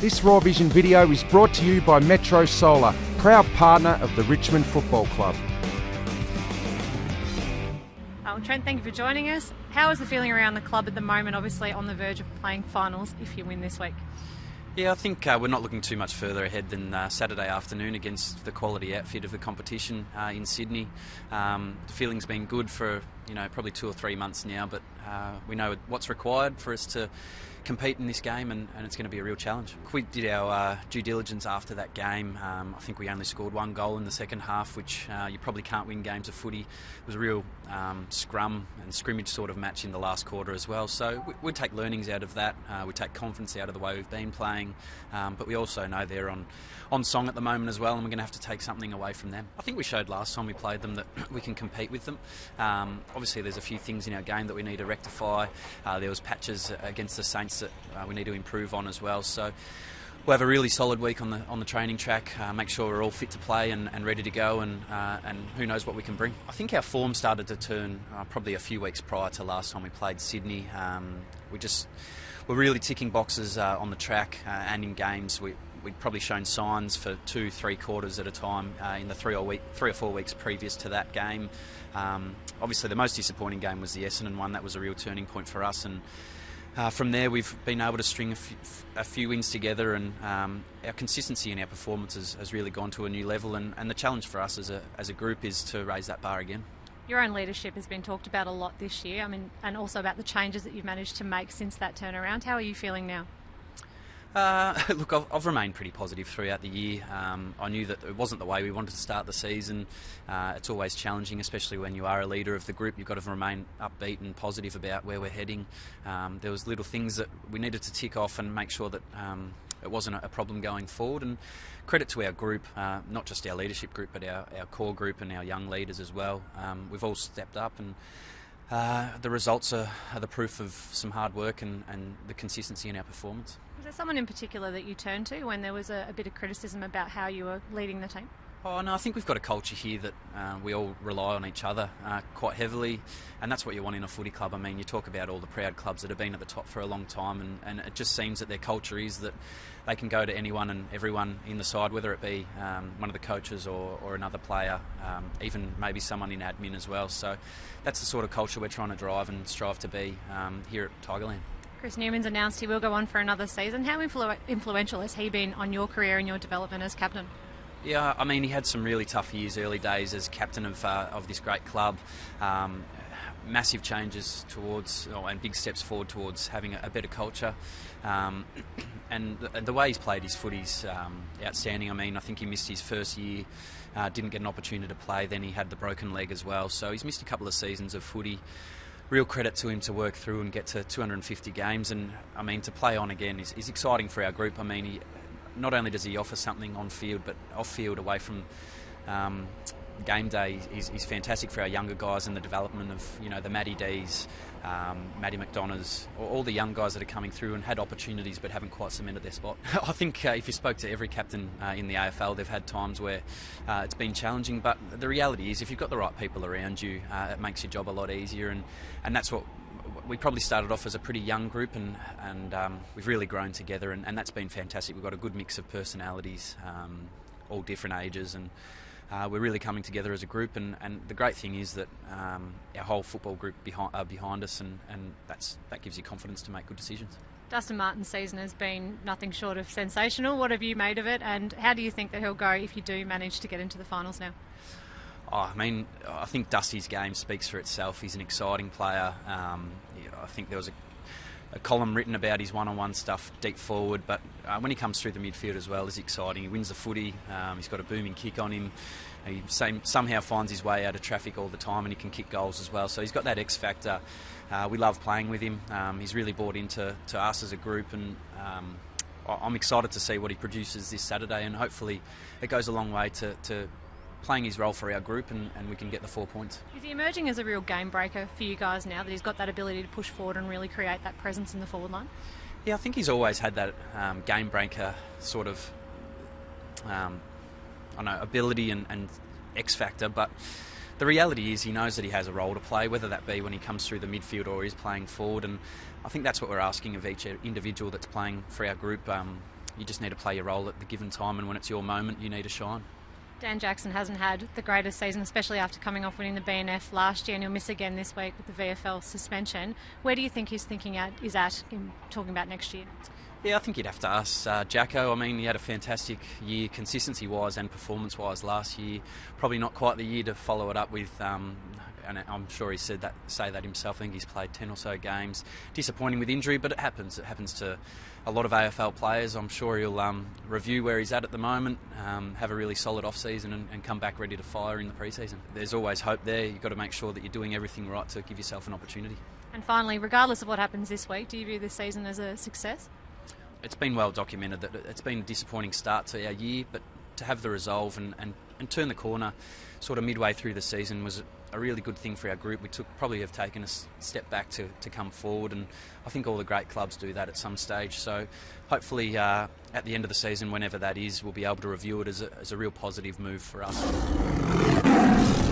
This Raw Vision video is brought to you by Metro Solar, proud partner of the Richmond Football Club. Trent, thank you for joining us. How is the feeling around the club at the moment, obviously on the verge of playing finals if you win this week? Yeah, I think we're not looking too much further ahead than Saturday afternoon against the quality outfit of the competition in Sydney. The feeling's been good for probably 2 or 3 months now, but we know what's required for us to compete in this game, and it's going to be a real challenge. We did our due diligence after that game. I think we only scored 1 goal in the second half, which you probably can't win games of footy. It was a real scrum and scrimmage sort of match in the last quarter as well. So we take learnings out of that. We take confidence out of the way we've been playing, but we also know they're on song at the moment as well, and we're going to have to take something away from them. I think we showed last time we played them that we can compete with them. Obviously there's a few things in our game that we need to rectify. There was patches against the Saints that we need to improve on as well. So we'll have a really solid week on the training track, make sure we're all fit to play and ready to go, and who knows what we can bring. I think our form started to turn probably a few weeks prior to last time we played Sydney. We're really ticking boxes on the track and in games. We'd probably shown signs for 2-3 quarters at a time in the 3 or 4 weeks previous to that game. Obviously the most disappointing game was the Essendon one. That was a real turning point for us, and from there we've been able to string a few wins together, and our consistency in our performances has really gone to a new level, and the challenge for us as a group is to raise that bar again. Your own leadership has been talked about a lot this year, and also about the changes that you've managed to make since that turnaround. How are you feeling now? Look, I've remained pretty positive throughout the year. I knew that it wasn't the way we wanted to start the season. It's always challenging, especially when you are a leader of the group. You've got to remain upbeat and positive about where we're heading. There was little things that we needed to tick off and make sure that it wasn't a problem going forward. And credit to our group, not just our leadership group, but our core group and our young leaders as well. We've all stepped up, and the results are the proof of some hard work and the consistency in our performance. Was there someone in particular that you turned to when there was a bit of criticism about how you were leading the team? Oh no, I think we've got a culture here that we all rely on each other quite heavily, and that's what you want in a footy club. I mean, you talk about all the proud clubs that have been at the top for a long time, and it just seems that their culture is that they can go to anyone and everyone in the side, whether it be one of the coaches or another player, even maybe someone in admin as well. So that's the sort of culture we're trying to drive and strive to be here at Tigerland. Chris Newman's announced he will go on for another season. How influential has he been on your career and your development as captain? Yeah, I mean, he had some really tough years, early days as captain of this great club. Massive changes towards, and big steps forward towards having a better culture. And the way he's played his footy's outstanding. I mean, I think he missed his first year, didn't get an opportunity to play, then he had the broken leg as well. So he's missed a couple of seasons of footy. Real credit to him to work through and get to 250 games, and I mean, to play on again is exciting for our group. I mean, not only does he offer something on field, but off field, away from game day, is fantastic for our younger guys and the development of the Matty D's, Matty McDonough's, all the young guys that are coming through and had opportunities but haven't quite cemented their spot. I think if you spoke to every captain in the AFL, they've had times where it's been challenging, but the reality is if you've got the right people around you, it makes your job a lot easier, and that's what we probably started off as a pretty young group, and we've really grown together, and that's been fantastic. We've got a good mix of personalities, all different ages, and we're really coming together as a group, and the great thing is that our whole football group are behind us, and that gives you confidence to make good decisions. Dustin Martin's season has been nothing short of sensational. What have you made of it, and how do you think that he'll go if you do manage to get into the finals now? Oh, I mean, I think Dusty's game speaks for itself. He's an exciting player. I think there was a column written about his one-on-one stuff deep forward, but when he comes through the midfield as well, is exciting. He wins the footy. He's got a booming kick on him. He somehow finds his way out of traffic all the time, and he can kick goals as well. So he's got that X factor. We love playing with him. He's really bought into us as a group, and I'm excited to see what he produces this Saturday, and hopefully it goes a long way to playing his role for our group, and we can get the 4 points. Is he emerging as a real game breaker for you guys now that he's got that ability to push forward and really create that presence in the forward line? Yeah, I think he's always had that game breaker sort of ability and X factor, but the reality is he knows that he has a role to play, whether that be when he comes through the midfield or he's playing forward, and I think that's what we're asking of each individual that's playing for our group. you just need to play your role at the given time, and when it's your moment, you need to shine. Dan Jackson hasn't had the greatest season, especially after coming off winning the BNF last year, and he'll miss again this week with the VFL suspension. Where do you think his thinking is at in talking about next year? Yeah, I think you'd have to ask Jacko. I mean, he had a fantastic year, consistency-wise and performance-wise last year. Probably not quite the year to follow it up with, and I'm sure he say that himself. I think he's played 10 or so games. Disappointing with injury, but it happens. It happens to a lot of AFL players. I'm sure he'll review where he's at the moment, have a really solid off-season and come back ready to fire in the pre-season. There's always hope there. You've got to make sure that you're doing everything right to give yourself an opportunity. And finally, regardless of what happens this week, do you view this season as a success? It's been well documented that it's been a disappointing start to our year, but to have the resolve and turn the corner sort of midway through the season was a really good thing for our group. We probably have taken a step back to come forward, and I think all the great clubs do that at some stage. So hopefully at the end of the season, whenever that is, we'll be able to review it as a real positive move for us.